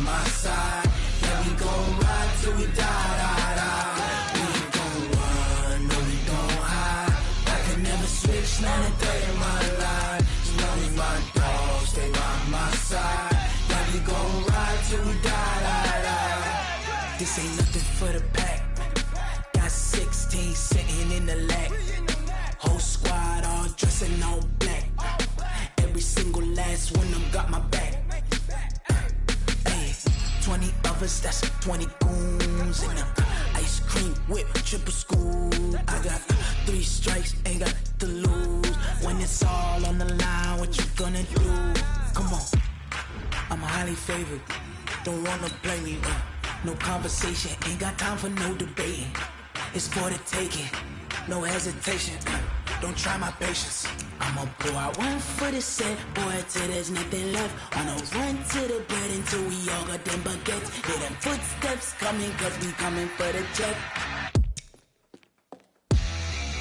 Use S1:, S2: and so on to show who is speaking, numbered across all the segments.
S1: my side. Yeah, we gon' ride till we die, die, die. We ain't gon' run, no, we gon' hide. I can never switch, none of that in my life. As long as my dogs stay by my side. Yeah, we gon' ride till we die, die, die. This ain't nothing for the pack. Got 16 sitting in the lap. Whole squad all dressing all black. Every single last one of them got my back. Hey, 20 of us, that's 20 goons in them. Ice cream whip, triple school. I got 3 strikes, ain't got to lose. When it's all on the line, what you gonna do? Come on, I'm highly favored. Don't wanna blame me, no conversation, ain't got time for no debating. It's for the taking, no hesitation. Don't try my patience. I'ma pour out one for the set, boy, till there's nothing left. On a run to the bread until we all got them baguettes. Hear them footsteps coming, cause we coming for the check.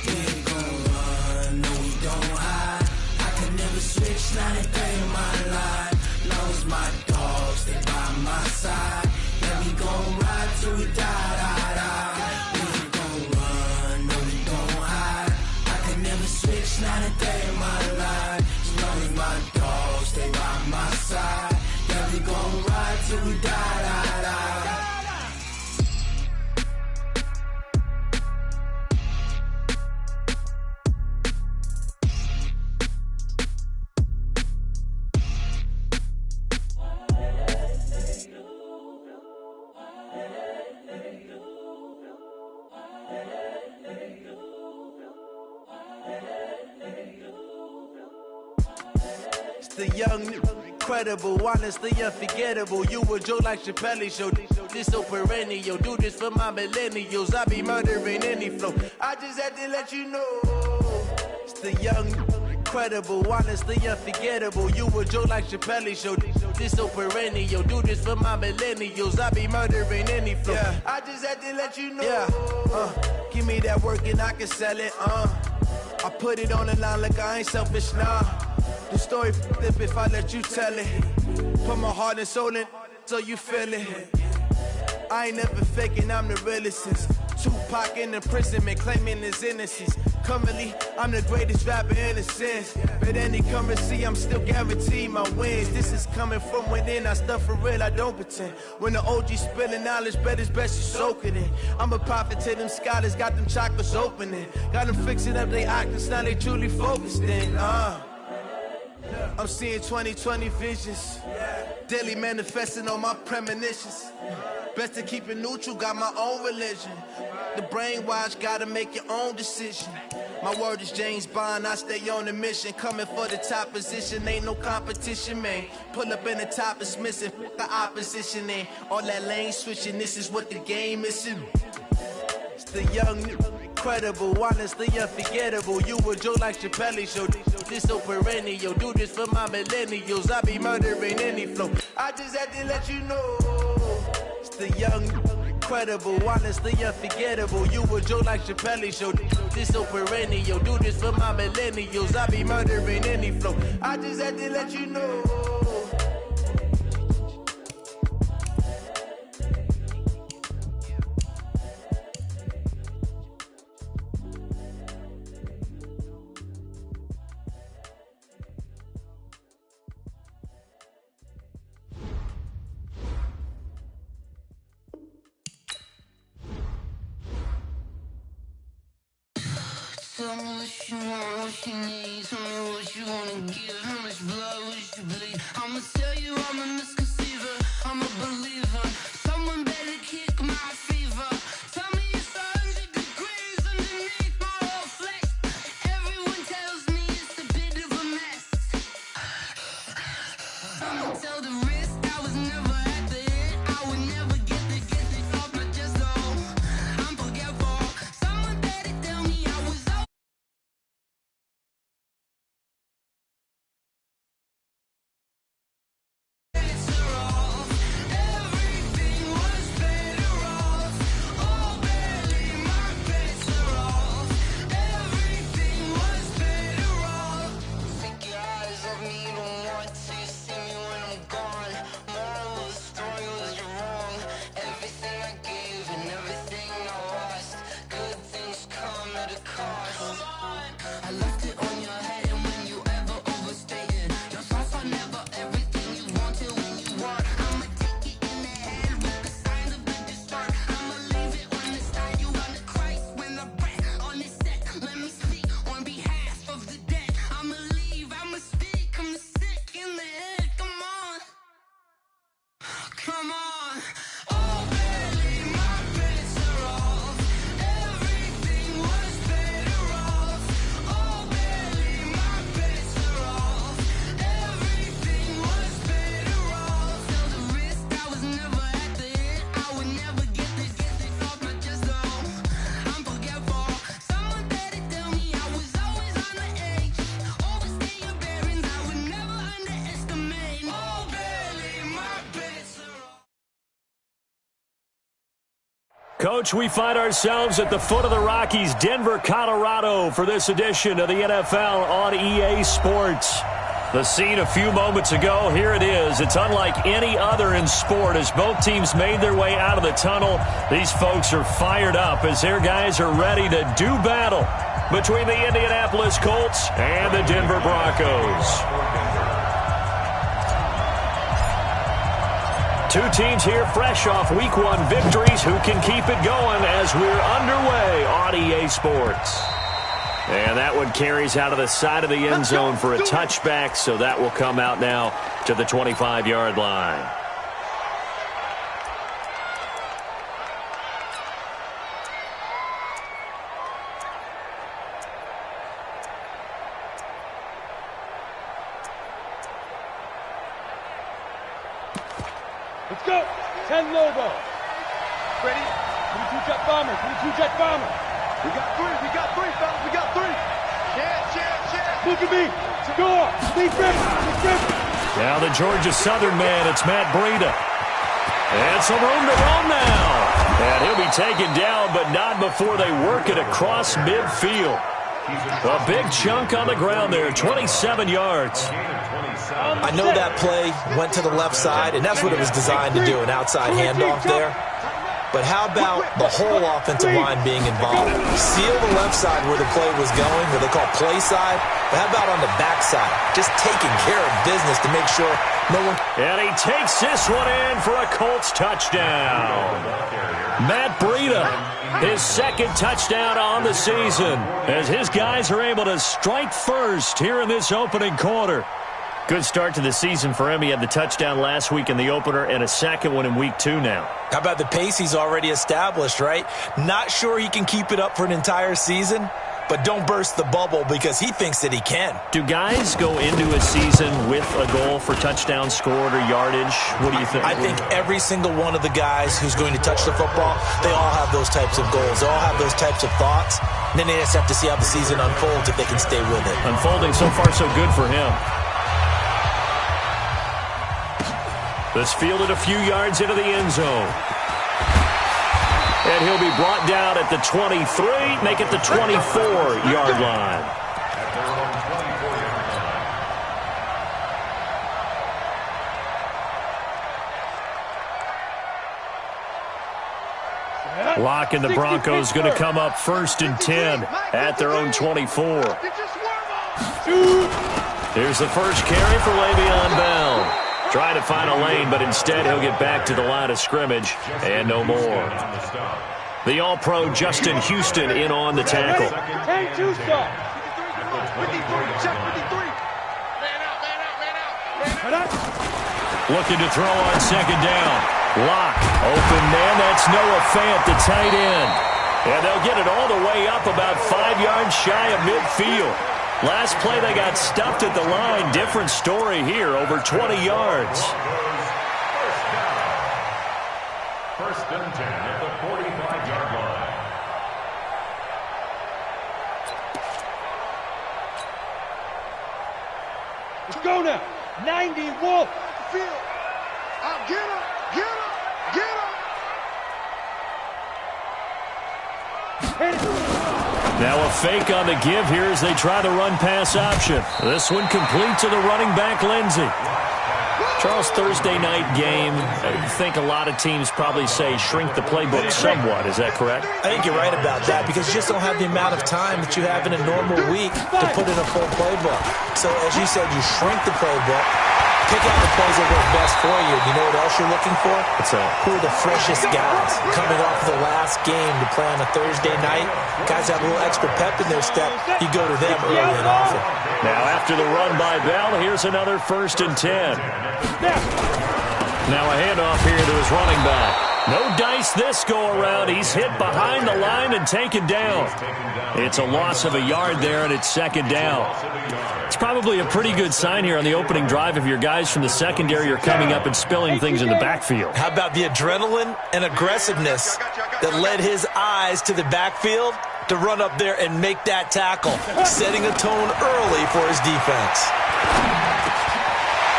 S1: We ain't gon' run, no, we don't hide. I can never switch, not a day in my life. Long as my dogs stay by my side. Yeah, we gon' ride till we die, die, die. We ain't gon' run, no, we don't hide. I can never switch, not a day in my life. As long as my dogs stay by my side. Yeah, we gon' ride till we die, die, die.
S2: The young, incredible, honestly unforgettable. You a joke like Chappelle show. This so perennial. Do this for my millennials. I be murdering any flow. I just had to let you know. It's the young, incredible, honestly unforgettable. You a joke like Chappelle show. This so perennial. Do this for my millennials. I be murdering any flow. Yeah. I just had to let you know. Yeah. Give me that work and I can sell it. I put it on the line like I ain't selfish, nah. The story f***ed if I let you tell it. Put my heart and soul in so you feel it. I ain't never faking, I'm the realest since Tupac in imprisonment, claiming his innocence. Currently, I'm the greatest rapper in a sense. But any currency, I'm still guaranteed my wins. This is coming from within, I stuff for real, I don't pretend. When the OG spilling knowledge, bet it's best you soak it in. I'm a prophet to them scholars, got them chakras opening. Got them fixing up they octaves, now they truly focused in. I'm seeing 2020 visions, daily manifesting on my premonitions. Best to keep it neutral, got my own religion. The brainwash, gotta make your own decision. My word is James Bond, I stay on a mission. Coming for the top position, ain't no competition, man. Pull up in the top is missing, the opposition in. All that lane switching, this is what the game is. It's the young, incredible, honestly unforgettable. You a joke like Chappelle show. This so perennial. Do this for my millennials. I be murdering any flow. I just had to let you know. It's the young, incredible, honestly unforgettable. You a joke like Chappelle show. This so perennial. Do this for my millennials. I be murdering any flow. I just had to let you know.
S3: Tell me what you want, what you need. Tell me what you wanna give. How much blood would you bleed? I'ma tell you I'm a misconceiver. I'm a believer. Someone better kick my fever. Tell me it's 100 degrees underneath my whole flesh. Everyone tells me it's a bit of a mess. I'ma tell the risk I was never at the end. I would never get this off my chest though. I'm forgetful. Someone better tell me I was it's a Come on. Oh, barely, my bets are off. Everything was better off. Oh, barely, my bets are off. Everything was better off. Felt the risk, I was never at the hit. I would never get this off my chest, though. I'm forgetful. Someone better tell me I was always on the edge. Overstay your bearings, I would never underestimate. Oh, barely, my bets are off.
S4: Coach, we find ourselves at the foot of the Rockies, Denver, Colorado, for this edition of the NFL on EA Sports. The scene a few moments ago, here it is. It's unlike any other in sport as both teams made their way out of the tunnel. These folks are fired up as their guys are ready to do battle between the Indianapolis Colts and the Denver Broncos. Two teams here fresh off Week 1 victories who can keep it going as we're underway on EA Sports. And that one carries out of the side of the end zone for a touchback, so that will come out now to the 25-yard line.
S5: Let's go. 10 Lobo. Ready? 22 jet bomber. 22 jet bomber. We got three, fellas. We got three. Yeah. Look at me. Score. Lead Griffin.
S4: Now the Georgia Southern man, it's Matt Breida. And some room to run now. And he'll be taken down, but not before they work it across midfield. A big chunk on the ground there, 27 yards.
S6: I know that play went to the left side, and that's what it was designed to do, an outside handoff there. But how about the whole offensive line being involved? Seal the left side where the play was going, what they call play side. But how about on the back side? Just taking care of business to make sure no one...
S4: And he takes this one in for a Colts touchdown. Matt Breida, his second touchdown on the season, as his guys are able to strike first here in this opening quarter. Good start to the season for him. He had the touchdown last week in the opener and a second one in Week 2 now.
S6: How about the pace he's already established, right? Not sure he can keep it up for an entire season, but don't burst the bubble because he thinks that he can.
S4: Do guys go into a season with a goal for touchdown scored or yardage? What do you think?
S6: I think every single one of the guys who's going to touch the football, they all have those types of goals. They all have those types of thoughts. And then they just have to see how the season unfolds if they can stay with it.
S4: Unfolding so far so good for him. This fielded a few yards into the end zone. And he'll be brought down at the 23, make it the 24-yard line. Locke and the Broncos going to come up 1st and 10 at their own 24. Here's the first carry for Le'Veon Bell. Trying to find a lane, but instead he'll get back to the line of scrimmage and no more. The All-Pro Justin Houston in on the tackle. Looking to throw on second down. Locke, open man, that's Noah Fant, the tight end. And they'll get it all the way up about 5 yards shy of midfield. Last play they got stuffed at the line. Different story here, over 20 yards.
S7: First and 10 at the 45-yard line.
S5: Let's go now. 90 Wolf.
S8: Field. Get him.
S5: Hit it.
S4: Now a fake on the give here as they try the run-pass option. This one complete to the running back, Lindsey. Charles, Thursday night game, I think a lot of teams probably say shrink the playbook somewhat. Is that correct?
S6: I think you're right about that because you just don't have the amount of time that you have in a normal week to put in a full playbook. So as you said, you shrink the playbook, pick out the plays that work best for you. You know what else you're looking for?
S4: What's that?
S6: Who are the freshest guys coming off the last game to play on a Thursday night? Guys have a little extra pep in their step. You go to them early and often.
S4: Now after the run by Bell, here's another 1st and 10. Now a handoff here to his running back. No dice this go-around. He's hit behind the line and taken down. It's a loss of a yard there, and it's second down. It's probably a pretty good sign here on the opening drive if your guys from the secondary are coming up and spilling things in the backfield.
S6: How about the adrenaline and aggressiveness that led his eyes to the backfield to run up there and make that tackle, setting a tone early for his defense.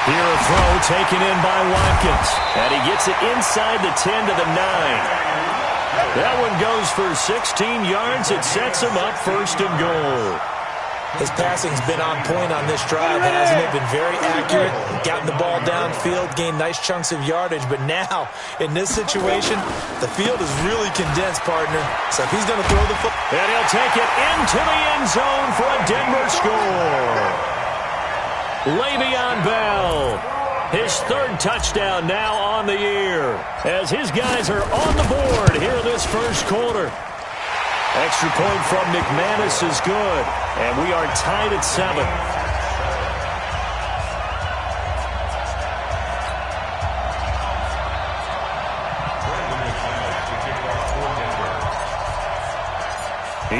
S4: Here a throw taken in by Watkins. And he gets it inside the 10 to the 9. That one goes for 16 yards. It sets him up first and goal.
S6: His passing's been on point on this drive, hasn't it? Been very accurate, gotten the ball downfield, gained nice chunks of yardage. But now, in this situation, the field is really condensed, partner. So if he's going to throw the football...
S4: And he'll take it into the end zone for a Denver score. Le'Veon Bell, his third touchdown now on the year, as his guys are on the board here in this first quarter. Extra point from McManus is good, and we are tied at 7.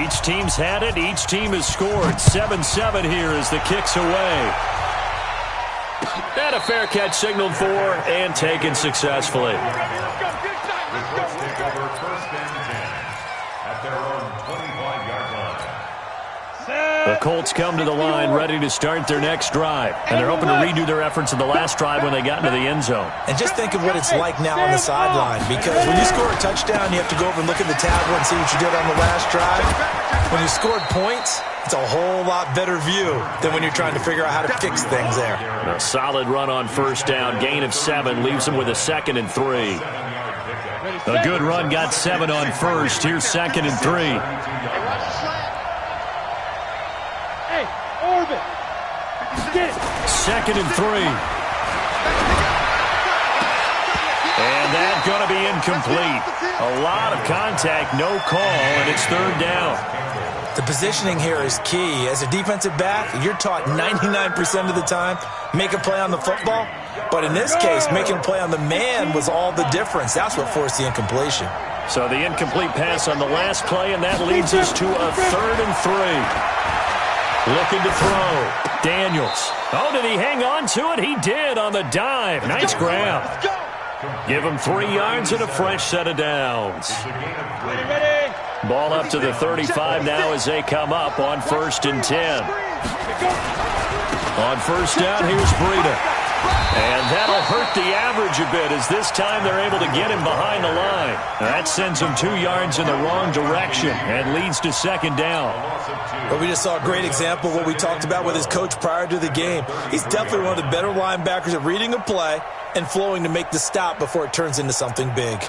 S4: Each team's had it. Each team has scored. 7-7 here as the kick's away. And a fair catch signaled for and taken successfully.
S7: The Colts take over first and 10 at their own 25-yard line.
S4: The Colts come to the line ready to start their next drive. And they're hoping to redo their efforts in the last drive when they got into the end zone.
S6: And just think of what it's like now on the sideline, because when you score a touchdown, you have to go over and look at the tablet and see what you did on the last drive. When you scored points, it's a whole lot better view than when you're trying to figure out how to fix things there.
S4: A solid run on first down. Gain of 7 leaves them with a 2nd and 3. A good run got 7 on first. Here's 2nd and 3.
S5: Hey, Orbit. Get it.
S4: 2nd and 3. And that's going to be incomplete. A lot of contact, no call, and it's third down.
S6: The positioning here is key. As a defensive back, you're taught 99% of the time, make a play on the football. But in this case, making a play on the man was all the difference. That's what forced the incompletion.
S4: So the incomplete pass on the last play, and that leads us to a 3rd and 3. Looking to throw. Daniels. Oh, did he hang on to it? He did on the dive. Nice grab. Give him 3 yards and a fresh set of downs.
S5: Ready.
S4: Ball up to the 35 now as they come up on 1st and 10. On first down, here's Breida. And that'll hurt the average a bit as this time they're able to get him behind the line. That sends him 2 yards in the wrong direction and leads to 2nd down.
S6: But we just saw a great example of what we talked about with his coach prior to the game. He's definitely one of the better linebackers at reading a play and flowing to make the stop before it turns into something big.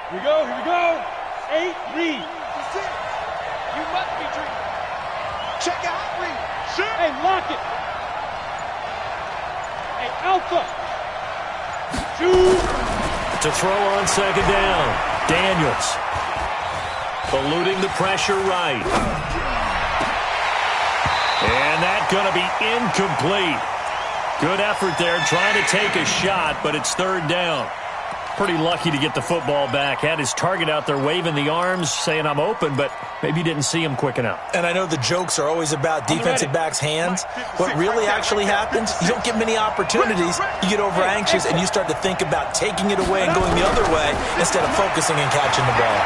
S5: Here we go. 8, read.
S8: That's it. You must be dreaming. Check out, read.
S5: Hey, lock it. Hey, Alpha. Shoot.
S4: To throw on 2nd down. Daniels. Eluding the pressure right. And that's going to be incomplete. Good effort there trying to take a shot, but it's 3rd down. Pretty lucky to get the football back. Had his target out there waving the arms, saying I'm open, but maybe didn't see him quick enough.
S6: And I know the jokes are always about defensive backs' hands. What really actually happens, you don't get many opportunities. You get over anxious and you start to think about taking it away and going the other way instead of focusing and catching the ball.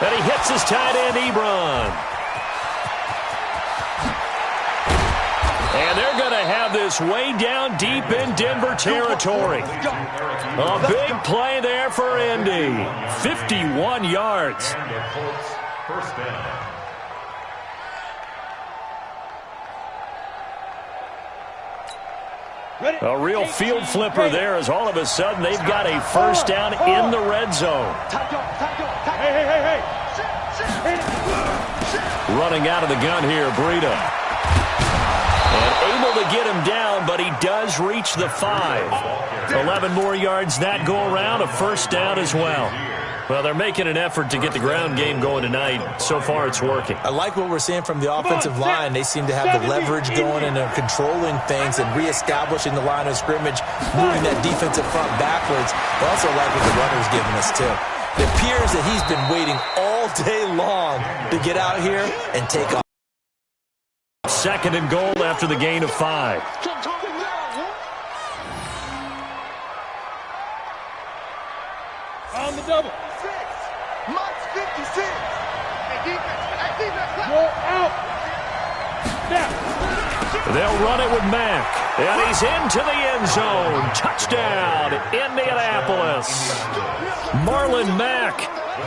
S4: And he hits his tight end, Ebron. And they're going to have this way down deep in Denver territory. A big play there for Indy. 51 yards.
S7: And the Colts first down.
S4: A real field flipper there as all of a sudden they've got a first down in the red zone.
S5: Hey.
S4: Running out of the gun here, Breida. And able to get him down, but he does reach the 5. 11 more yards that go around, a first down as well. Well, they're making an effort to get the ground game going tonight. So far, it's working.
S6: I like what we're seeing from the offensive line. They seem to have the leverage going, and they're controlling things and reestablishing the line of scrimmage, moving that defensive front backwards. I also like what the runner's giving us, too. It appears that he's been waiting all day long to get out here and take off.
S4: 2nd and goal after the gain of 5.
S5: On the double.
S8: Mike's 56. Hey, defense.
S5: You're out. Now.
S4: They'll run it with Mack. And he's into the end zone. Touchdown, Indianapolis. Marlon Mack,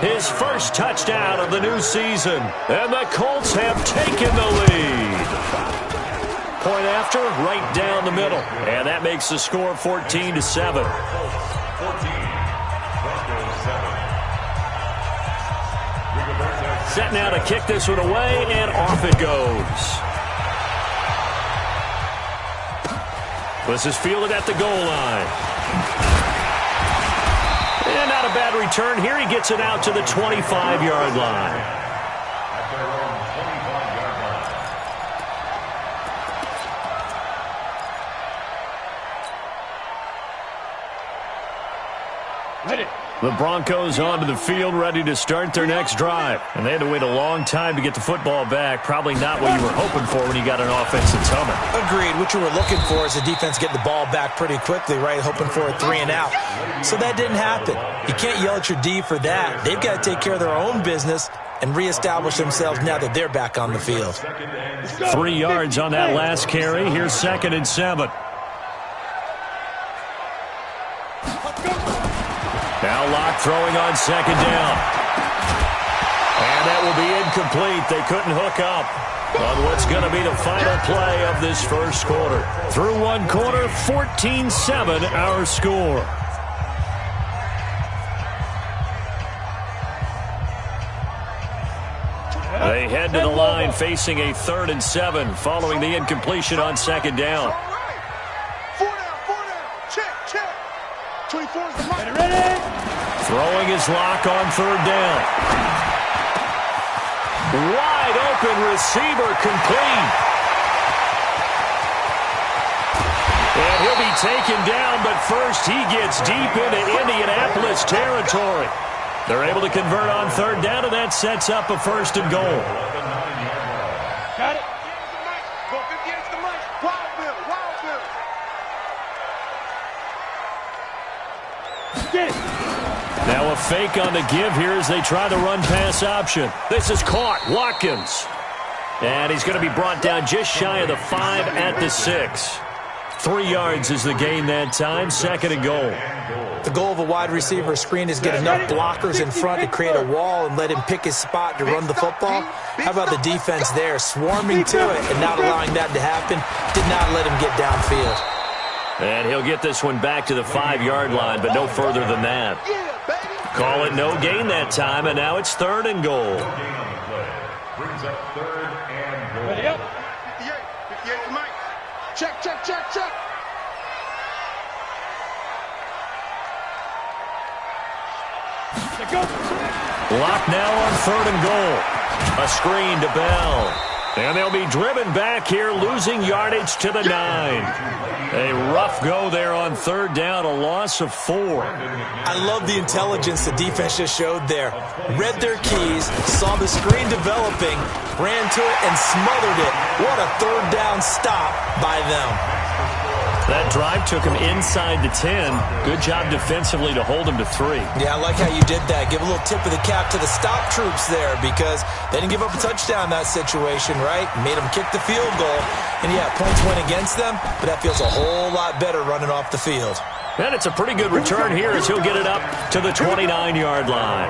S4: his first touchdown of the new season. And the Colts have taken the lead. Point after, right down the middle. And that makes the score 14-7. Set now to kick this one away, and off it goes. This is fielded at the goal line. And not a bad return here. He gets it out to the 25-yard line.
S7: At their own 25-yard line.
S5: Ready.
S4: The Broncos onto the field, ready to start their next drive. And they had to wait a long time to get the football back. Probably not what you were hoping for when you got an offense that's humming.
S6: Agreed. What you were looking for is the defense getting the ball back pretty quickly, right? Hoping for a 3 and out. So that didn't happen. You can't yell at your D for that. They've got to take care of their own business and reestablish themselves now that they're back on the field.
S4: 3 yards on that last carry. Here's 2nd and 7. Now Locke throwing on 2nd down. And that will be incomplete. They couldn't hook up on what's going to be the final play of this first quarter. Through one quarter, 14-7 our score. They head to the line facing a 3rd and 7 following the incompletion on 2nd down.
S8: 4 down. Check. 24's the mark.
S5: Ready.
S4: Throwing his Lock on 3rd down. Wide open receiver complete. And he'll be taken down, but first he gets deep into Indianapolis territory. They're able to convert on 3rd down, and that sets up a 1st and goal.
S5: Got it.
S8: Go 58 to the mic. Wild Bill.
S5: Get it.
S4: Now a fake on the give here as they try the run-pass option. This is caught. Watkins. And he's going to be brought down just shy of the 5 at the 6. 3 yards is the gain that time. 2nd and goal.
S6: The goal of a wide receiver screen is get enough blockers in front to create a wall and let him pick his spot to run the football. How about the defense there, swarming to it and not allowing that to happen? Did not let him get downfield.
S4: And he'll get this one back to the 5-yard line, but no further than that. Call it no gain that time, and now it's 3rd and goal.
S7: Brings up 3rd and goal.
S5: Ready up.
S8: 58 to Mike. Check.
S5: Go.
S4: Lock now on 3rd and goal. A screen to Bell. And they'll be driven back here, losing yardage to the 9. A rough go there on 3rd down, a loss of 4.
S6: I love the intelligence the defense just showed there. Read their keys, saw the screen developing, ran to it, and smothered it. What a 3rd down stop by them.
S4: That drive took him inside the 10. Good job defensively to hold him to 3.
S6: Yeah, I like how you did that. Give a little tip of the cap to the stop troops there because they didn't give up a touchdown in that situation, right? Made them kick the field goal. And, yeah, points went against them, but that feels a whole lot better running off the field.
S4: And it's a pretty good return here as he'll get it up to the 29-yard line.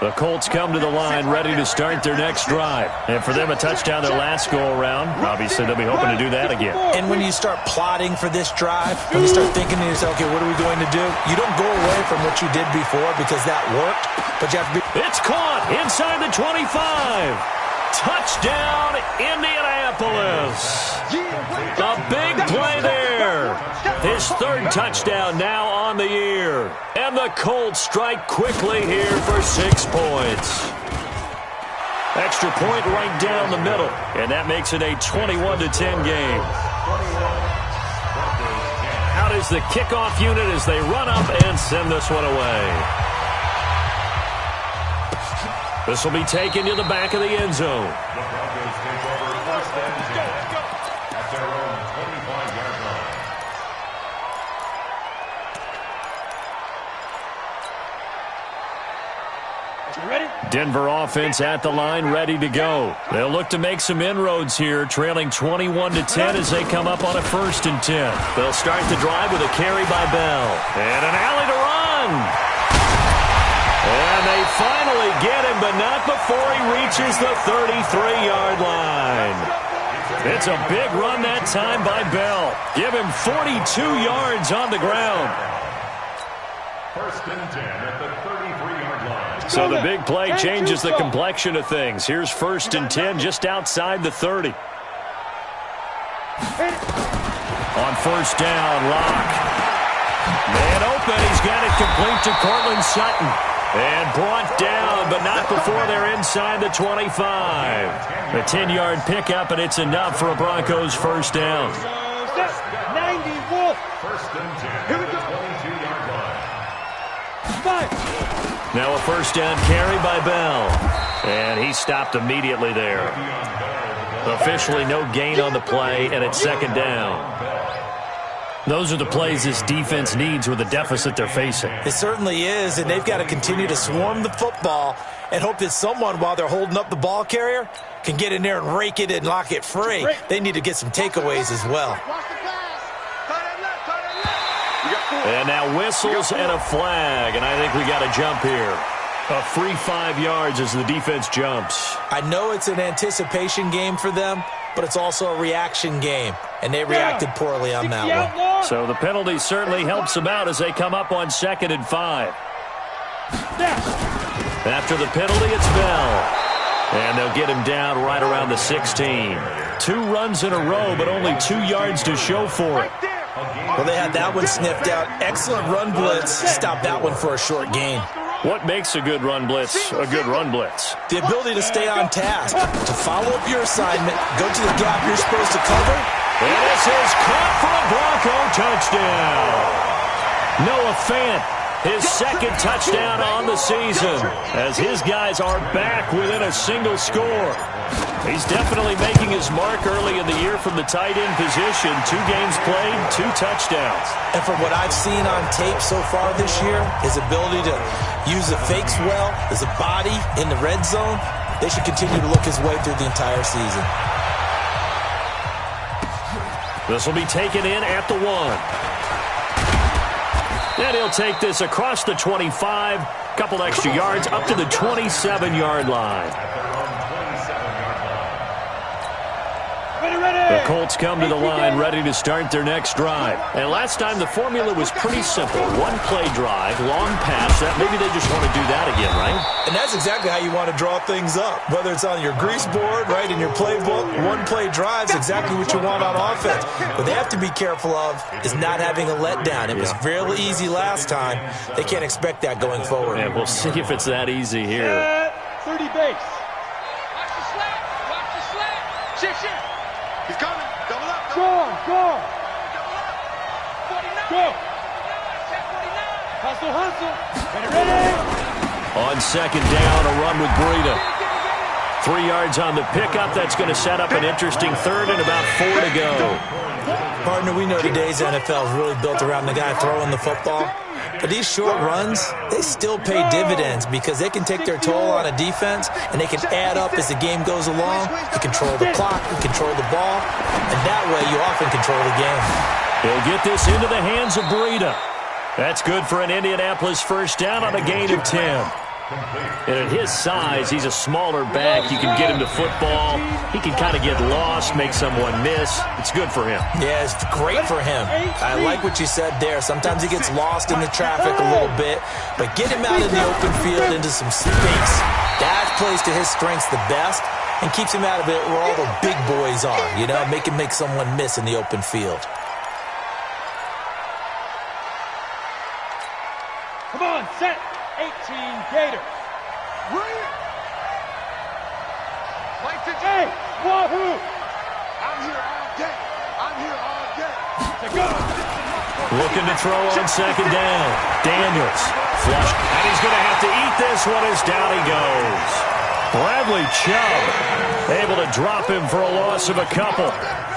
S4: The Colts come to the line ready to start their next drive. And for them, a touchdown their last go-around. Obviously, they'll be hoping to do that again.
S6: And when you start plotting for this drive, when you start thinking to yourself, okay, what are we going to do? You don't go away from what you did before because that worked, but you have to be...
S4: It's caught inside the 25. Touchdown, Indianapolis. A big play there. His third touchdown now on the year. And the Colts strike quickly here for 6 points. Extra point right down the middle. And that makes it a 21-10 game. Out is the kickoff unit as they run up and send this one away. This will be taken to the back of the end zone.
S7: The Broncos take over first and 10 at their own 25-yard line.
S5: You ready?
S4: Denver offense at the line, ready to go. They'll look to make some inroads here, trailing 21-10 as they come up on a 1st and 10. They'll start the drive with a carry by Bell. And an alley to run. And they finally get him, but not before he reaches the 33-yard line. It's a big run that time by Bell. Give him 42 yards on the ground.
S7: 1st and 10 at the 33-yard line.
S4: So the big play changes the complexion of things. Here's 1st and 10 just outside the 30. On 1st down, Locke. Man open, he's got it complete to Cortland Sutton. And brought down, but not before they're inside the 25. A 10-yard pickup, and it's enough for a Broncos 1st down.
S5: 90 Wolf.
S7: 1st and 10 at the 22-yard line.
S5: 5.
S4: Now a 1st down carry by Bell. And he stopped immediately there. Officially no gain on the play, and it's 2nd down. Those are the plays this defense needs with the deficit they're facing.
S6: It certainly is, and they've got to continue to swarm the football and hope that someone, while they're holding up the ball carrier, can get in there and rake it and lock it free. They need to get some takeaways as well.
S4: And now whistles and a flag, and I think we got a jump here. A free 5 yards as the defense jumps.
S6: I know it's an anticipation game for them, but it's also a reaction game, and they reacted poorly on that one.
S4: So the penalty certainly helps them out as they come up on 2nd and 5. After the penalty, it's Bell. And they'll get him down right around the 16. 2 runs in a row, but only 2 yards to show for it.
S6: Well, they had that one sniffed out. Excellent run blitz. Stop that one for a short gain.
S4: What makes a good run blitz a good run blitz?
S6: The ability to stay on task, to follow up your assignment, go to the gap you're supposed to cover.
S4: And this is caught for a Bronco touchdown. Noah Fant, his 2nd touchdown on the season, as his guys are back within a single score. He's definitely making his mark early in the year from the tight end position. 2 games played, 2 touchdowns.
S6: And from what I've seen on tape so far this year, his ability to use the fakes well, his body in the red zone, they should continue to look his way through the entire season.
S4: This will be taken in at the 1. And he'll take this across the 25, couple extra yards up to the 27-yard line. The Colts come to the line ready to start their next drive. And last time the formula was pretty simple. 1-play drive, long pass. Maybe they just want to do that again, right?
S6: And that's exactly how you want to draw things up. Whether it's on your grease board, right, in your playbook, 1-play drive is exactly what you want on offense. What they have to be careful of is not having a letdown. It was fairly easy last time. They can't expect that going forward.
S4: And we'll see if it's that easy here.
S5: 30 base.
S8: Watch the slant. Watch the slant. Shift. He's coming. Double up.
S5: Go.
S8: Double up. 49.
S5: Go.
S8: 49.
S5: Hustle. Ready.
S4: On 2nd down, a run with Breida. 3 yards on the pickup. That's going to set up an interesting 3rd and about 4 to go.
S6: Partner, we know today's NFL is really built around the guy throwing the football. But these short runs, they still pay dividends because they can take their toll on a defense and they can add up as the game goes along. You control the clock, you control the ball, and that way you often control the game.
S4: He'll get this into the hands of Breida. That's good for an Indianapolis 1st down on a gain of 10. And at his size, he's a smaller back. You can get him to football. He can kind of get lost, make someone miss. It's good for him.
S6: Yeah, it's great for him. I like what you said there. Sometimes he gets lost in the traffic a little bit, but get him out in the open field into some space. That plays to his strengths the best, and keeps him out of it where all the big boys are, you know, make someone miss in the open field.
S5: Come on, set. 18 Gators. Hey, wahoo!
S8: I'm here all day. I'm here all day.
S5: To go.
S4: Looking to throw on second down. Daniels. Flush. And he's going to have to eat this one as down he goes. Bradley Chubb able to drop him for a loss of a couple.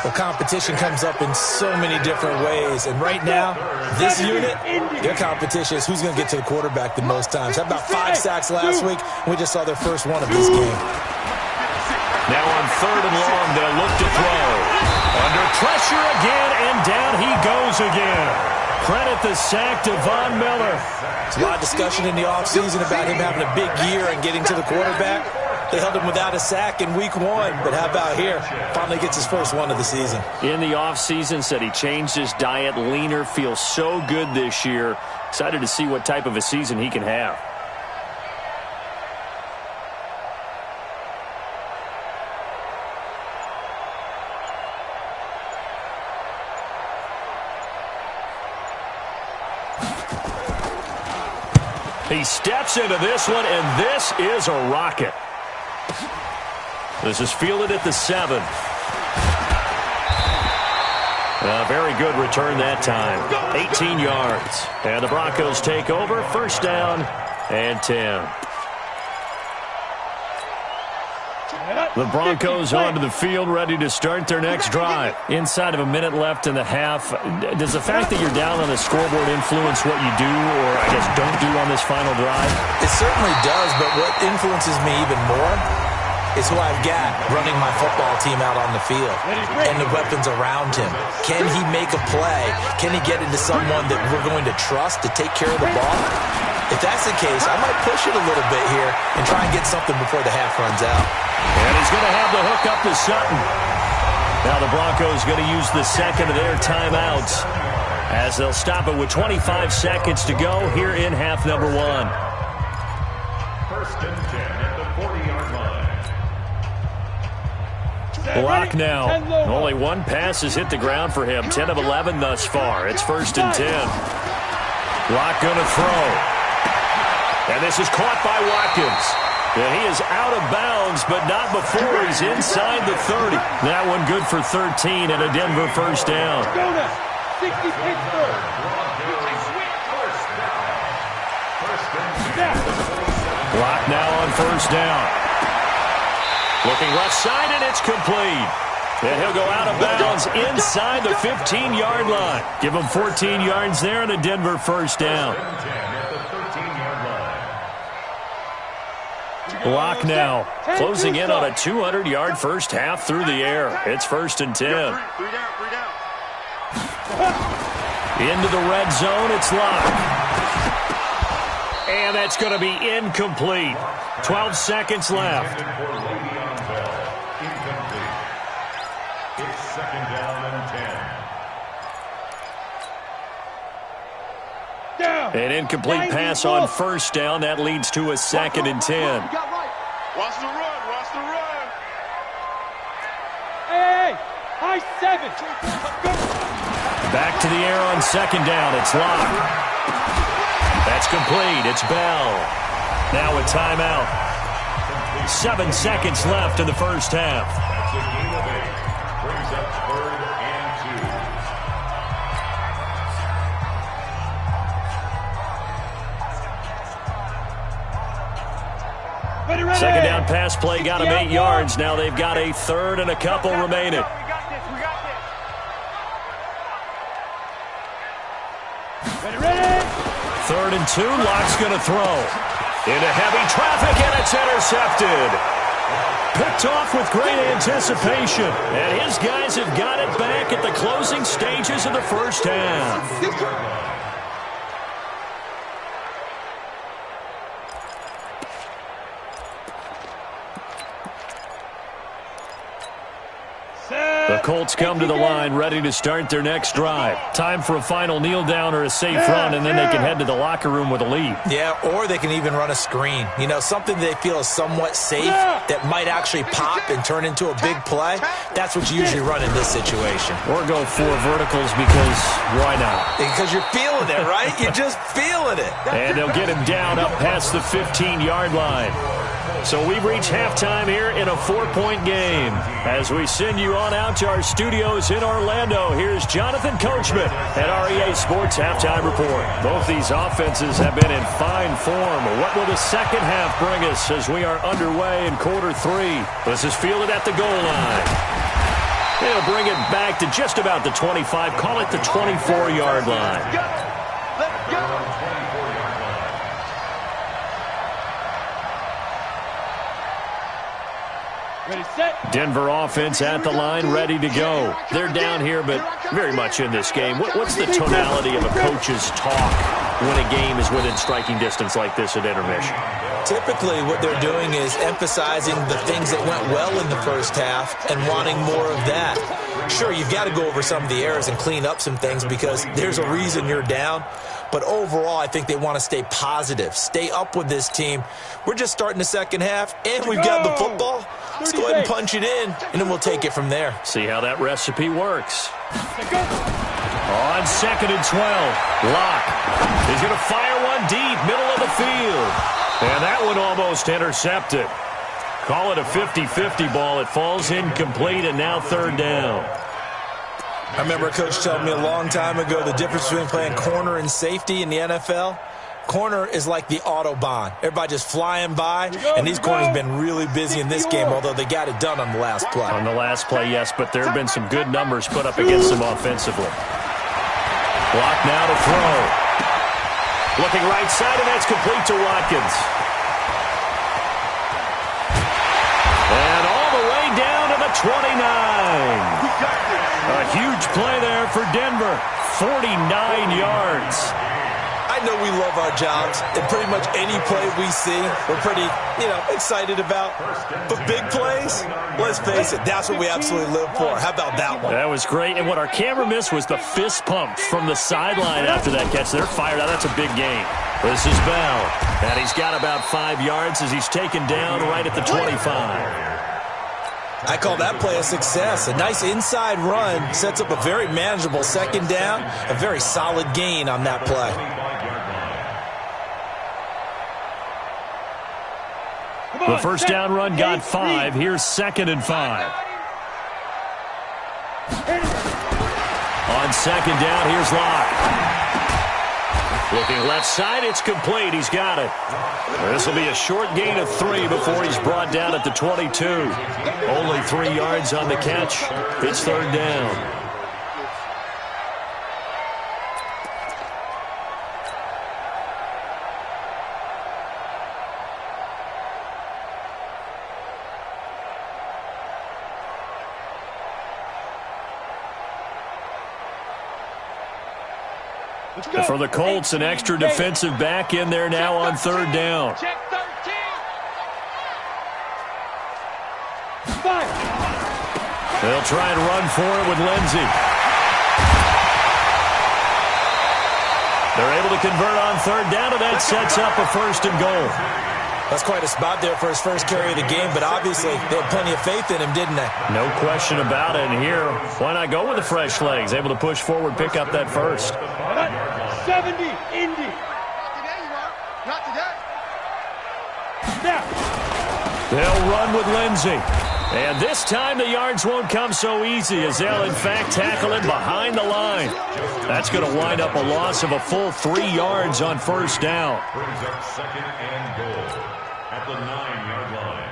S6: Well, competition comes up in so many different ways. And right now, this unit, their competition is who's going to get to the quarterback the most times. Had about 5 sacks last week, and we just saw their first one of this game.
S4: Now on 3rd and long, they'll look to throw. Under pressure again, and down he goes again. Credit the sack to Von Miller.
S6: There's a lot of discussion in the offseason about him having a big year and getting to the quarterback. They held him without a sack in week 1, but how about here? Finally gets his first one of the season.
S4: In the offseason, said he changed his diet, leaner, feels so good this year. Excited to see what type of a season he can have. He steps into this one, and this is a rocket. This is fielded at the 7. Very good return that time. 18 yards. And the Broncos take over. First down and 10. The Broncos onto the field, ready to start their next drive. Inside of a minute left in the half. Does the fact that you're down on the scoreboard influence what you do, or I guess don't do on this final drive?
S6: It certainly does, but what influences me even more is who I've got running my football team out on the field and the weapons around him. Can he make a play? Can he get into someone that we're going to trust to take care of the ball? If that's the case, I might push it a little bit here and try and get something before the half runs out.
S4: And he's going to have the hook up to Sutton. Now the Broncos going to use the second of their timeouts as they'll stop it with 25 seconds to go here in half number 1.
S7: First and 10 at the 40-yard line.
S4: Block now. Only one pass has hit the ground for him. 10 of 11 thus far. It's first and 10. Block going to throw. And this is caught by Watkins. And he is out of bounds, but not before he's inside the 30. That one good for 13 and a Denver first down.
S5: Go now. 60 Pittsburgh.
S4: Block now on first down. Looking left side, and it's complete. And he'll go out of bounds inside the 15-yard line. Give him 14 yards there and a Denver first down. Block now. Closing in on a 200-yard first half through the air. It's first and 10. Into the red zone, it's locked. And that's going to be incomplete. 12 seconds left.
S7: It's second down and 10.
S4: An incomplete pass on first down. That leads to a second and 10.
S8: Watch the run. Watch the run.
S5: Hey, high 7.
S4: Back to the air on second down. It's locked. That's complete. It's Bell. Now a timeout. 7 seconds left in the first half.
S7: That's a game of 8. Brings up third and 2.
S4: Second down pass play got him 8 yards. Now they've got a third and a couple remaining. Third and 2. Locke's going to throw. Into heavy traffic, and it's intercepted. Picked off with great anticipation. And his guys have got it back at the closing stages of the first half. The Colts come to the line ready to start their next drive. Time for a final kneel down or a safe run, and then they can head to the locker room with a lead.
S6: Yeah, or they can even run a screen. You know, something they feel is somewhat safe that might actually pop and turn into a big play. That's what you usually run in this situation.
S4: Or go 4 verticals because why not?
S6: Because you're feeling it, right? You're just feeling it.
S4: And they'll get him down up past the 15-yard line. So we've reached halftime here in a 4-point game. As we send you on out to our studios in Orlando, here's Jonathan Coachman at REA Sports Halftime Report. Both these offenses have been in fine form. What will the second half bring us as we are underway in quarter 3? This is fielded at the goal line. They'll bring it back to just about the 25, call it the 24-yard line.
S8: Let's go.
S5: Ready, set.
S4: Denver offense at the line, ready to go. They're down here, but very much in this game. What's the tonality of a coach's talk when a game is within striking distance like this at intermission?
S6: Typically, what they're doing is emphasizing the things that went well in the first half and wanting more of that. Sure, you've got to go over some of the errors and clean up some things because there's a reason you're down. But overall, I think they want to stay positive, stay up with this team. We're just starting the second half, and we've got the football. Let's go ahead and punch it in, and then we'll take it from there.
S4: See how that recipe works. On 2nd and 12, Locke is going to fire one deep, middle of the field. And that one almost intercepted. Call it a 50-50 ball. It falls incomplete, and now 3rd down.
S6: I remember a coach telling me a long time ago the difference between playing corner and safety in the NFL. Corner is like the Autobahn. Everybody just flying by, and these corners have been really busy in this game, although they got it done on the last play.
S4: On the last play, yes, but there have been some good numbers put up against them offensively. Block now to throw. Looking right side, and that's complete to Watkins. And all the way down to the 29. A huge play there for Denver. 49 yards.
S6: I know we love our jobs, and pretty much any play we see, we're pretty, excited about. But big plays, let's face it, that's what we absolutely live for. How about that one?
S4: That was great, and what our camera missed was the fist pump from the sideline after that catch. They're fired out. That's a big game. This is Bell, and he's got about 5 yards as he's taken down right at the 25.
S6: I call that play a success. A nice inside run sets up a very manageable 2nd down, a very solid gain on that play.
S4: The first down run got 5. Here's 2nd and 5. On 2nd down, here's Locke. Looking left side, it's complete. He's got it. This will be a short gain of 3 before he's brought down at the 22. Only 3 yards on the catch. It's 3rd down. For the Colts, an extra defensive back in there now on 3rd down.
S8: Check 13.
S4: They'll try and run for it with Lindsey. They're able to convert on 3rd down, and that sets up a 1st and goal.
S6: That's quite a spot there for his first carry of the game, but obviously they had plenty of faith in him, didn't they?
S4: No question about it. And here, why not go with the fresh legs? Able to push forward, pick up that 1st.
S5: 70, Indy.
S8: Not today, you are. Not today.
S5: Snap.
S4: They'll run with Lindsey. And this time the yards won't come so easy as they'll, in fact, tackle him behind the line. That's going to wind up a loss of a full 3 yards on 1st down.
S7: Brings up 2nd and goal at the 9-yard line.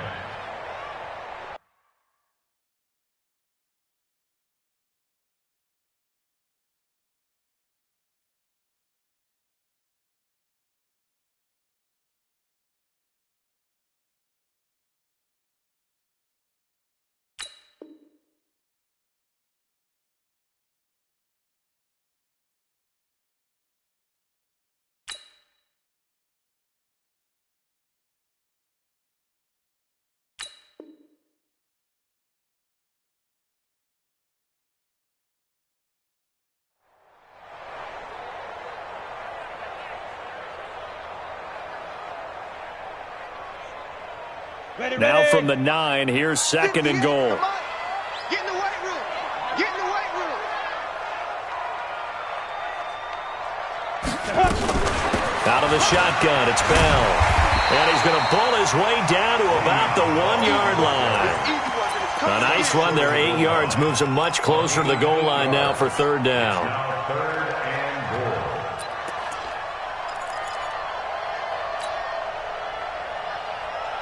S4: Now from the 9, here's 2nd and goal.
S8: Get in the weight room. Get in the weight room.
S4: Out of the shotgun, it's Bell. And he's going to pull his way down to about the 1-yard line. A nice run there, 8 yards, moves him much closer to the goal line now for 3rd down.
S7: Now 3rd and goal.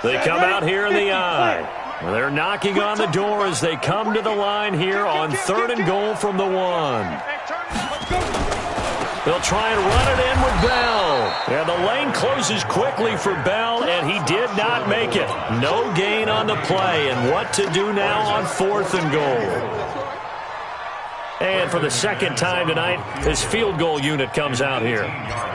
S4: They come out here in the I. They're knocking on the door as they come to the line here on 3rd and goal from the 1. They'll try and run it in with Bell. And the lane closes quickly for Bell, and he did not make it. No gain on the play, and what to do now on 4th and goal. And for the 2nd time tonight, his field goal unit comes out here.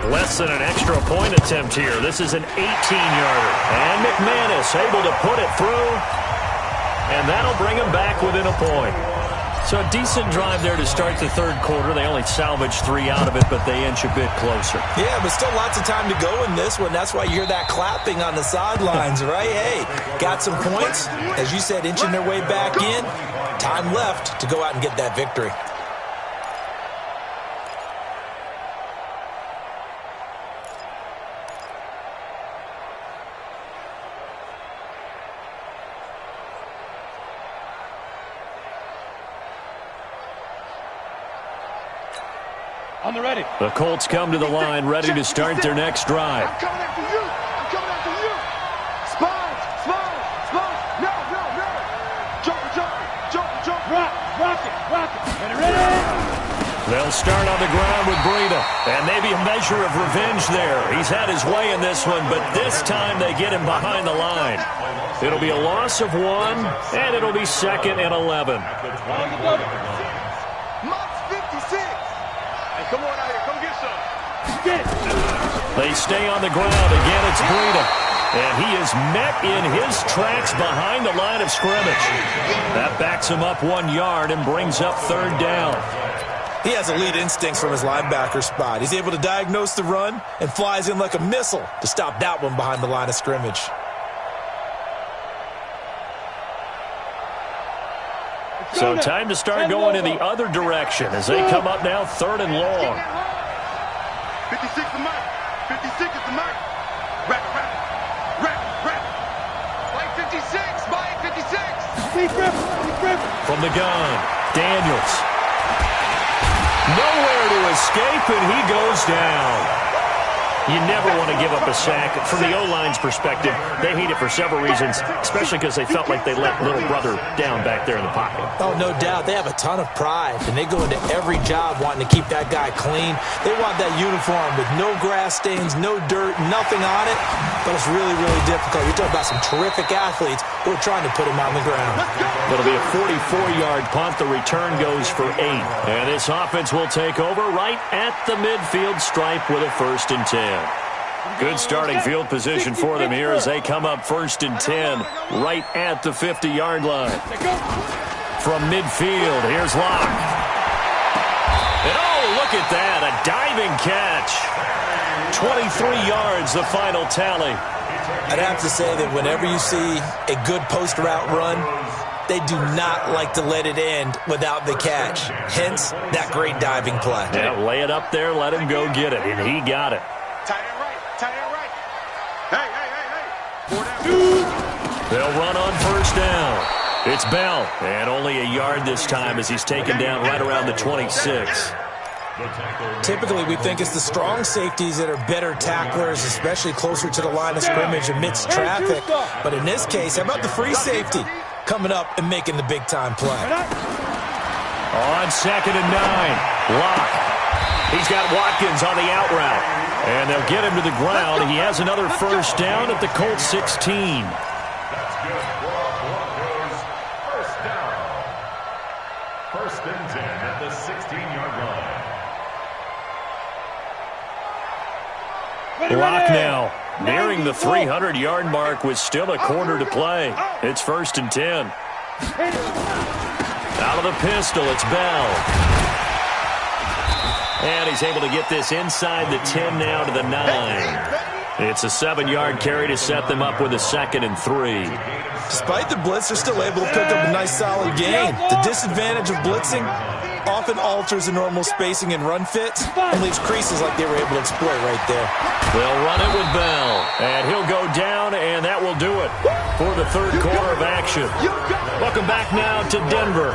S4: Less than an extra point attempt here. This is an 18-yarder. And McManus able to put it through, and that'll bring him back within a point. So a decent drive there to start the 3rd quarter. They only salvaged 3 out of it, but they inch a bit closer.
S6: Yeah, but still lots of time to go in this one. That's why you hear that clapping on the sidelines, right? Hey, got some points. As you said, inching their way back in. Time left to go out and get that victory.
S5: On the ready.
S4: The Colts come to the line, ready to start their next drive.
S8: I'm coming after you. I'm coming after you. Spine. No. Jump.
S5: Rock it. Ready, ready.
S4: They'll start on the ground with Breida, and maybe a measure of revenge there. He's had his way in this one, but this time they get him behind the line. It'll be a loss of 1, and it'll be 2nd and 11.
S8: Come on out here. Come get some.
S5: Get it.
S4: They stay on the ground. Again, it's Breida. And he is met in his tracks behind the line of scrimmage. That backs him up 1 yard and brings up 3rd down.
S6: He has elite instincts from his linebacker spot. He's able to diagnose the run and flies in like a missile to stop that one behind the line of scrimmage.
S4: So time to start going in the other direction as they come up now 3rd and long.
S8: 56 the mark. 56 is the mark. Rap. Like 56. By 56.
S5: Deep grip.
S4: From the gun, Daniels. Nowhere to escape, and he goes down. You never want to give up a sack. From the O-line's perspective, they hate it for several reasons, especially because they felt like they let little brother down back there in the pocket.
S6: Oh, no doubt. They have a ton of pride, and they go into every job wanting to keep that guy clean. They want that uniform with no grass stains, no dirt, nothing on it. But it's really, really difficult. You're talking about some terrific athletes who are trying to put him on the ground.
S4: It'll be a 44-yard punt. The return goes for 8. And this offense will take over right at the midfield stripe with a 1st and 10. Good starting field position for them here as they come up 1st and 10 right at the 50-yard line. From midfield, here's Locke. And oh, look at that, a diving catch. 23 yards, the final tally.
S6: I'd have to say that whenever you see a good post route run, they do not like to let it end without the catch. Hence, that great diving play.
S4: Yeah, lay it up there, let him go get it, and he got it.
S8: Tight end right. Hey. 4 down.
S4: They'll run on 1st down. It's Bell, and only a yard this time as he's taken down right around the 26.
S6: Typically, we think it's the strong safeties that are better tacklers, especially closer to the line of scrimmage amidst traffic. But in this case, how about the free safety coming up and making the big-time play?
S4: On 2nd and 9, Locke. He's got Watkins on the out route, and they'll get him to the ground. He has another 1st down at the Colts 16.
S7: That's good for Broncos. 1st down. 1st and 10 at the 16-yard line.
S4: Locke now nearing the 300-yard mark with still a quarter to play. It's 1st and 10. Out of the pistol, it's Bell. And he's able to get this inside the 10 now to the 9. It's a 7-yard carry to set them up with a 2nd and 3.
S6: Despite the blitz, they're still able to pick up a nice solid gain. The disadvantage of blitzing often alters the normal spacing and run fits and leaves creases like they were able to exploit right there.
S4: They'll run it with Bell, and he'll go down, and that will do it for the third quarter of action. Welcome back now to Denver.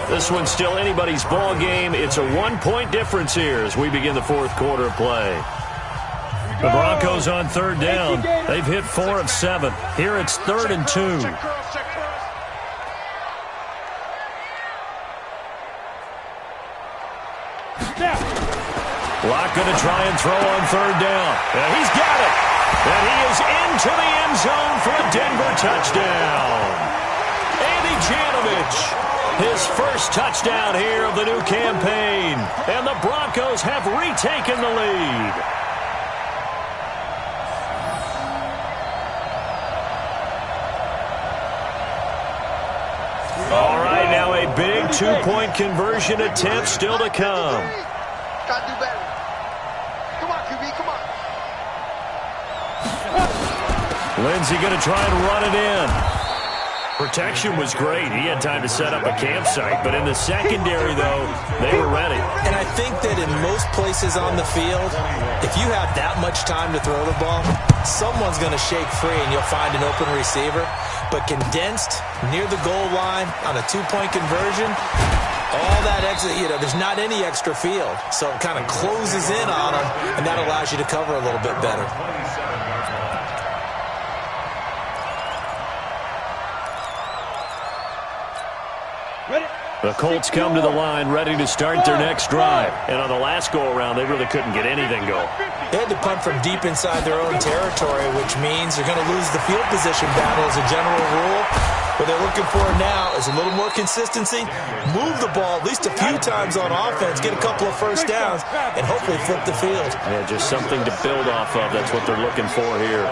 S4: This one's still anybody's ball game. It's a 1-point difference here as we begin the fourth quarter of play. The Broncos on third down. They've hit 4 of 7. Here it's 3rd and 2. Locke going to try and throw on third down. And he's got it. And he is into the end zone for a Denver touchdown. Andy Janovich, his first touchdown here of the new campaign. And the Broncos have retaken the lead. All right, now a big 2-point conversion attempt still to come.
S8: Gotta do better. Come on, QB, come on.
S4: Lindsey going to try and run it in. Protection was great. He had time to set up a campsite, but in the secondary, though, they were ready.
S6: And I think that in most places on the field, if you have that much time to throw the ball, someone's going to shake free and you'll find an open receiver. But condensed near the goal line on a 2-point conversion, all that extra, there's not any extra field. So it kind of closes in on them, and that allows you to cover a little bit better.
S4: The Colts come to the line ready to start their next drive. And on the last go-around, they really couldn't get anything going.
S6: They had to punt from deep inside their own territory, which means they're going to lose the field position battle as a general rule. What they're looking for now is a little more consistency, move the ball at least a few times on offense, get a couple of first downs, and hopefully flip the field.
S4: Yeah, just something to build off of. That's what they're looking for here.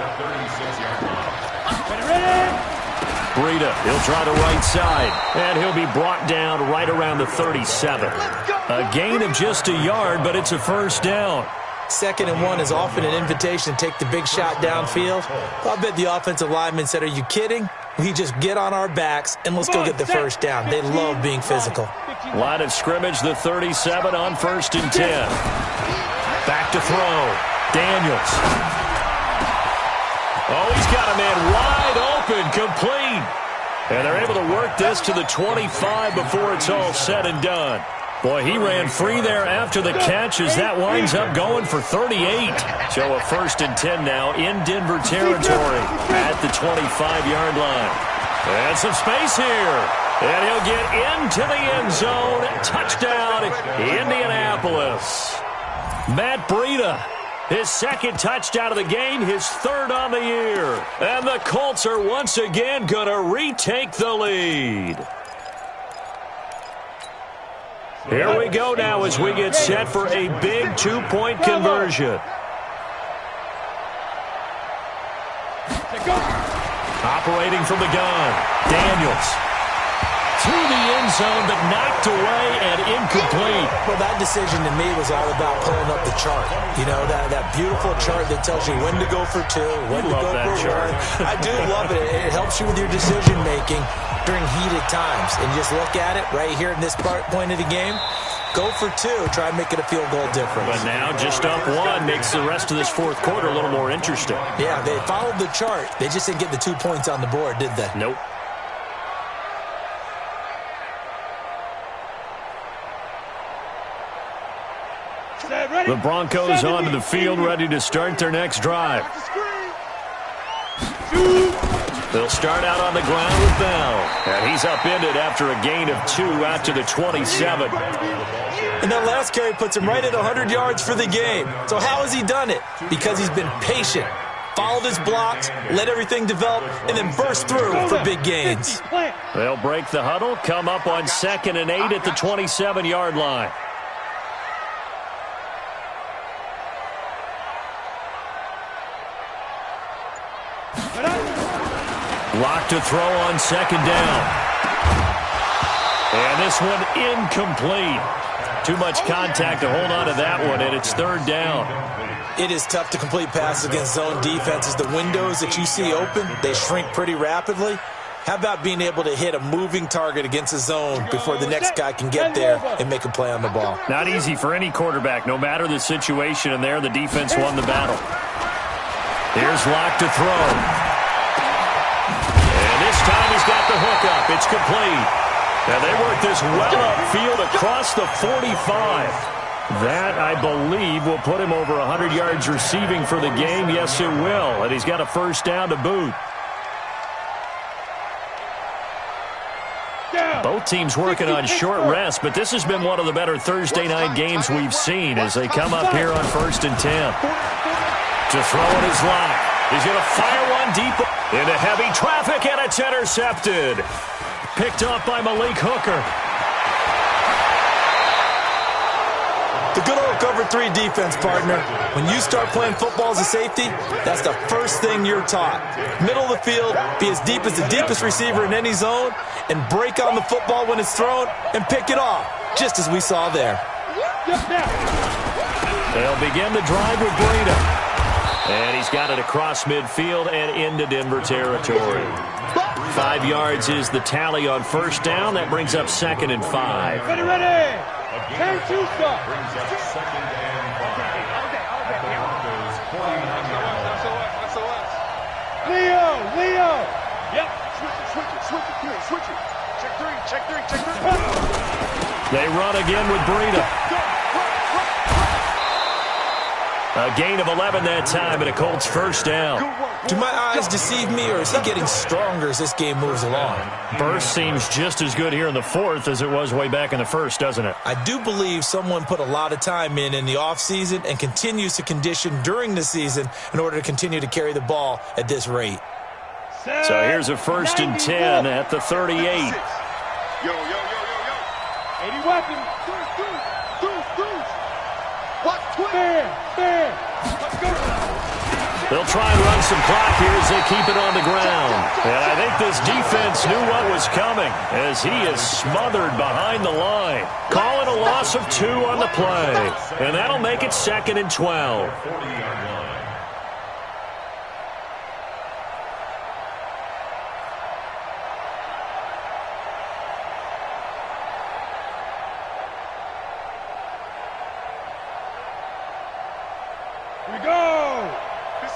S4: Breida, he'll try the right side, and he'll be brought down right around the 37. A gain of just a yard, but it's a first down.
S6: 2nd and 1 is often an invitation to take the big shot downfield. Well, I bet the offensive lineman said, are you kidding? We just get on our backs and let's go get the first down. They love being physical.
S4: Line of scrimmage, the 37 on 1st and 10. Back to throw. Daniels. Oh, he's got a man wide open, complete. And they're able to work this to the 25 before it's all said and done. Boy, he ran free there after the catch as that winds up going for 38. So a 1st and 10 now in Denver territory at the 25-yard line. And some space here. And he'll get into the end zone. Touchdown, Indianapolis. Matt Breida. His 2nd touchdown of the game, his 3rd on the year. And the Colts are once again going to retake the lead. Here we go now as we get set for a big 2-point conversion. Operating from the gun, Daniels. To the end zone, but knocked away and incomplete.
S6: Well, that decision to me was all about pulling up the chart. You know, that beautiful chart that tells you when to go for 2, when to go for 1. I do love it. It helps you with your decision-making during heated times. And just look at it right here in this point of the game. Go for 2. Try and make it a field goal difference.
S4: But now just up 1 makes the rest of this fourth quarter a little more interesting.
S6: Yeah, they followed the chart. They just didn't get the 2 points on the board, did they?
S4: Nope. The Broncos onto the field ready to start their next drive. They'll start out on the ground with Bell. And he's upended after a gain of 2 out to the 27.
S6: And that last carry puts him right at 100 yards for the game. So how has he done it? Because he's been patient, followed his blocks, let everything develop, and then burst through for big gains.
S4: They'll break the huddle, come up on 2nd and 8 at the 27-yard line. Locked to throw on 2nd down. And this one incomplete. Too much contact to hold on to that one, and it's third down.
S6: It is tough to complete passes against zone defenses. The windows that you see open, they shrink pretty rapidly. How about being able to hit a moving target against a zone before the next guy can get there and make a play on the ball?
S4: Not easy for any quarterback, no matter the situation, and there the defense won the battle. Here's Locke to throw. And this time he's got the hook up. It's complete. And they work this well upfield across the 45. That, I believe, will put him over 100 yards receiving for the game. Yes, it will. And he's got a first down to boot. Both teams working on short rest, but this has been one of the better Thursday night games we've seen as they come up here on 1st and 10. To throw it is Locke. He's going to fire one deep into heavy traffic, and it's intercepted. Picked up by Malik Hooker.
S6: The good old cover 3 defense, partner. When you start playing football as a safety, that's the first thing you're taught. Middle of the field, be as deep as the deepest receiver in any zone, and break on the football when it's thrown and pick it off, just as we saw there.
S4: They'll begin the drive with Breida. And he's got it across midfield and into Denver territory. 5 yards is the tally on first down. That brings up 2nd and 5.
S5: Ready.
S7: Brings up 2nd and 5. At the Broncos' 49-yard line.
S5: Leo. Yep. Switch it. Check three.
S4: They run again with Breida. A gain of 11 that time, and a Colts first down.
S6: Do my eyes deceive me, or is he getting stronger as this game moves along?
S4: Burst seems just as good here in the 4th as it was way back in the 1st, doesn't it?
S6: I do believe someone put a lot of time in the offseason and continues to condition during the season in order to continue to carry the ball at this rate.
S4: So here's a 1st and 10 at the 38.
S5: Yo. 80 weapons. Watch Twitter. Let's go.
S4: They'll try and run some clock here as they keep it on the ground. And I think this defense knew what was coming as he is smothered behind the line. Calling a loss of 2 on the play. And that'll make it 2nd and 12.
S7: 40-yard line.
S5: Here we go.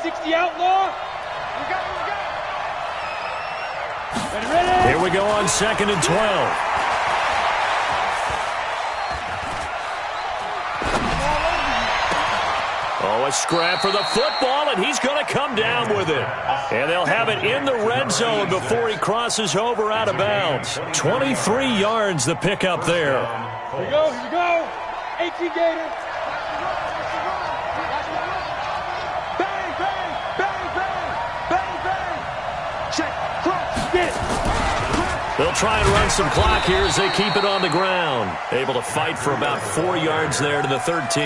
S5: 60 outlaw. We got. Ready.
S4: Here we go on 2nd and 12. Oh, a scrap for the football, and he's going to come down with it. And they'll have it in the red zone before he crosses over out of bounds. 23 yards the pickup there.
S5: Here we go. 18 Gators.
S4: They'll try and run some clock here as they keep it on the ground. Able to fight for about 4 yards there to the 13.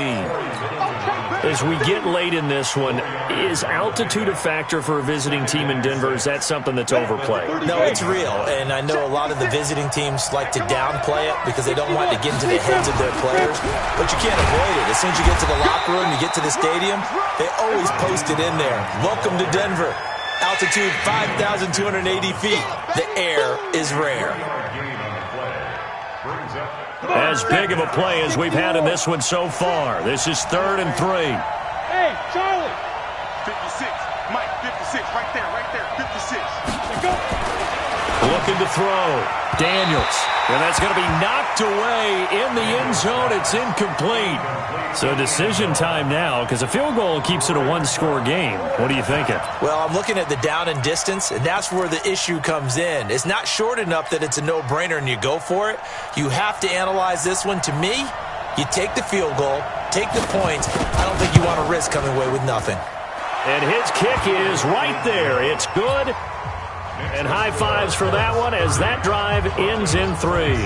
S4: As we get late in this one, is altitude a factor for a visiting team in Denver? Is that something that's overplayed?
S6: No, it's real, and I know a lot of the visiting teams like to downplay it because they don't want to get into the heads of their players, but you can't avoid it. As soon as you get to the locker room, you get to the stadium, they always post it in there. Welcome to Denver. Altitude 5,280 feet. The air is rare.
S4: As big of a play as we've had in this one so far. This is 3rd and 3.
S5: Hey, Charlie.
S8: 56. Mike, 56. Right there. 56.
S5: Let's go.
S4: Looking to throw. Daniels. And that's going to be knocked away in the end zone. It's incomplete. So decision time now because a field goal keeps it a 1-score game. What are you thinking?
S6: Well, I'm looking at the down and distance, and that's where the issue comes in. It's not short enough that it's a no-brainer and you go for it. You have to analyze this one. To me, you take the field goal, take the points. I don't think you want to risk coming away with nothing.
S4: And his kick is right there. It's good. And high fives for that one as that drive ends in 3.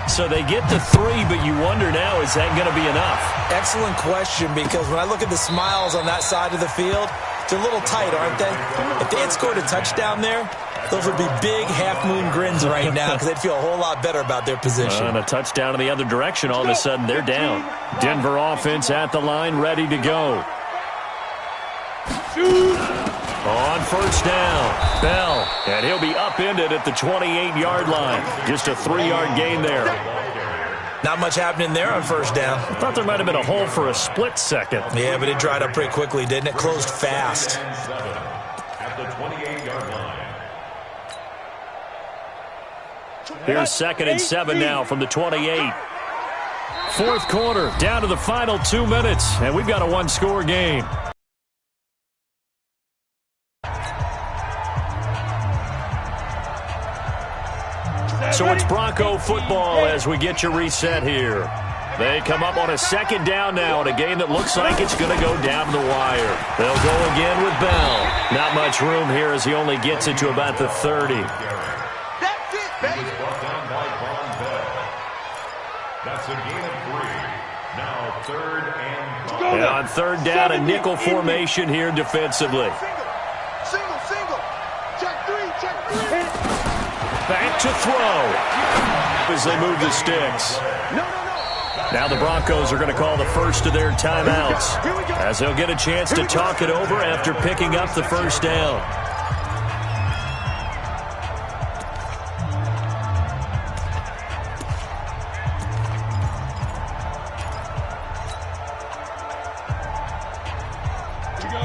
S4: So they get to 3, but you wonder now, is that going to be enough?
S6: Excellent question, because when I look at the smiles on that side of the field, they're a little tight, aren't they? If they had scored a touchdown there, Those would be big half-moon grins right now because they'd feel a whole lot better about their position.
S4: And a touchdown in the other direction, all of a sudden they're down. Denver offense at the line, ready to go. On first down, Bell, and he'll be upended at the 28-yard line. Just a 3-yard gain there.
S6: Not much happening there on first down.
S4: I thought there might have been a hole for a split second.
S6: Yeah, but it dried up pretty quickly, didn't it? Closed fast.
S7: At the 28-yard line.
S4: Here's 2nd and 7 now from the 28. Fourth quarter, down to the final 2 minutes, and we've got a one-score game. So it's Bronco football as we get you reset here. They come up on a 2nd down now in a game that looks like it's going to go down the wire. They'll go again with Bell. Not much room here as he only gets it to about the 30.
S8: That's it, baby.
S7: Brought down by Von Bell. That's a gain of 3. Now 3rd and 5.
S4: And on 3rd down, a nickel formation here defensively.
S8: Single. Check 3, check 3.
S4: Back to throw as they move the sticks. Now the Broncos are going to call the first of their timeouts as they'll get a chance to talk it over after picking up the first down.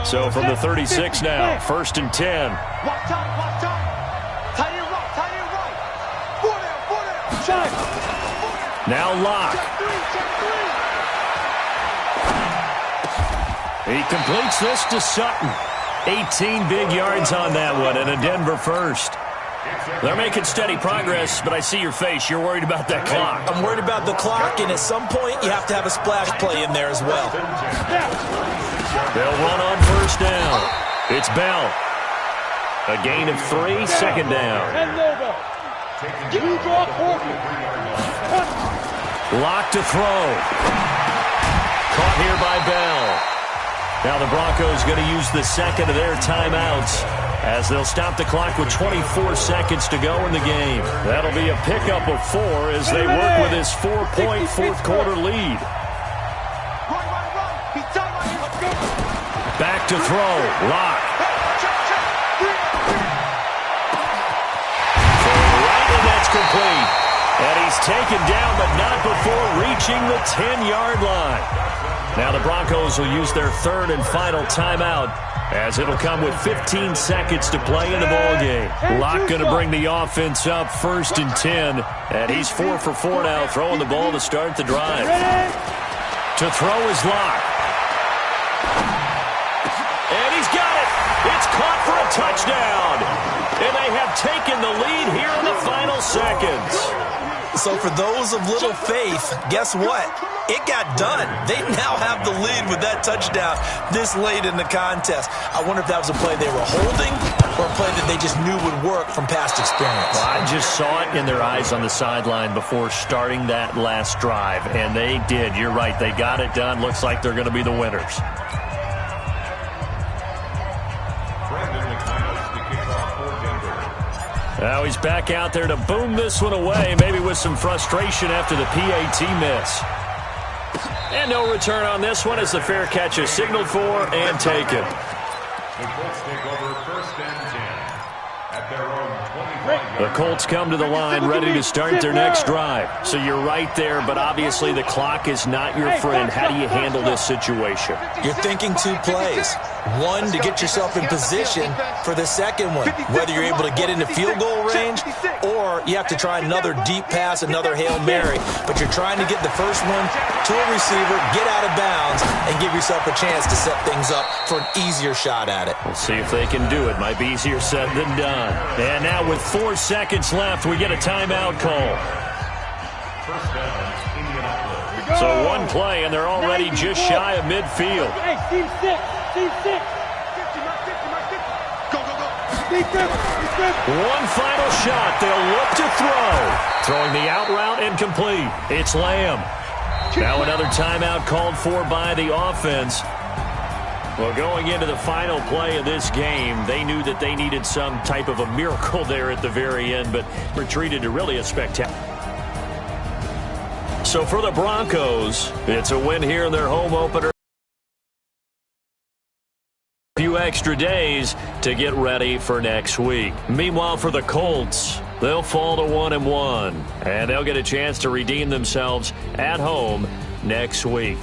S4: So from the 36 now, 1st and 10.
S8: Watch time. Tight end right. 4 down. Shot.
S4: Now Locke.
S8: Check 3.
S4: He completes this to Sutton. 18 big yards on that one and a Denver first. They're making steady progress, but I see your face. You're worried about that clock.
S6: I'm worried about the clock, and at some point you have to have a splash play in there as well.
S4: They'll run on first down. It's Bell. A gain of 3, 2nd down. Lock to throw. Caught here by Bell. Now the Broncos going to use the 2nd of their timeouts as they'll stop the clock with 24 seconds to go in the game. That'll be a pickup of 4 as they work with this 4-point fourth quarter lead. Back to throw. Locke. Right, and that's complete. And he's taken down, but not before reaching the 10-yard line. Now the Broncos will use their 3rd and final timeout as it'll come with 15 seconds to play in the ballgame. Locke going to bring the offense up 1st and 10. And he's 4 for 4 now, throwing the ball to start the drive. To throw is Locke. And he's got it. It's caught for a touchdown. And they have taken the lead here in the final seconds.
S6: So for those of little faith, guess what? It got done. They now have the lead with that touchdown this late in the contest. I wonder if that was a play they were holding or a play that they just knew would work from past experience.
S4: Well, I just saw it in their eyes on the sideline before starting that last drive, and they did. You're right. They got it done. Looks like they're going to be the winners. Now he's back out there to boom this one away, maybe with some frustration after the PAT miss. And no return on this one as the fair catch is signaled for and taken.
S7: The Colts take over 1st and 10 at their own 25.
S4: The Colts come to the line ready to start their next drive. So you're right there, but obviously the clock is not your friend. How do you handle this situation?
S6: You're thinking 2 plays. One, to get yourself in position for the second one, whether you're able to get into field goal range or you have to try another deep pass, another Hail Mary, but you're trying to get the first one to a receiver, get out of bounds, and give yourself a chance to set things up for an easier shot at it.
S4: We'll see if they can do it. Might be easier said than done. And now with 4 seconds left, we get a timeout call.
S7: First down, Indianapolis.
S4: So one play, and they're already just shy of midfield.
S5: Hey, team 6. Team 6.
S8: Go.
S4: One final shot. They'll look to throw. Throwing the out route and complete. It's Lamb. Now another timeout called for by the offense. Well, going into the final play of this game, they knew that they needed some type of a miracle there at the very end, but retreated to really a spectacular. So for the Broncos, it's a win here in their home opener. A few extra days to get ready for next week. Meanwhile, for the Colts, they'll fall to 1-1, and they'll get a chance to redeem themselves at home next week.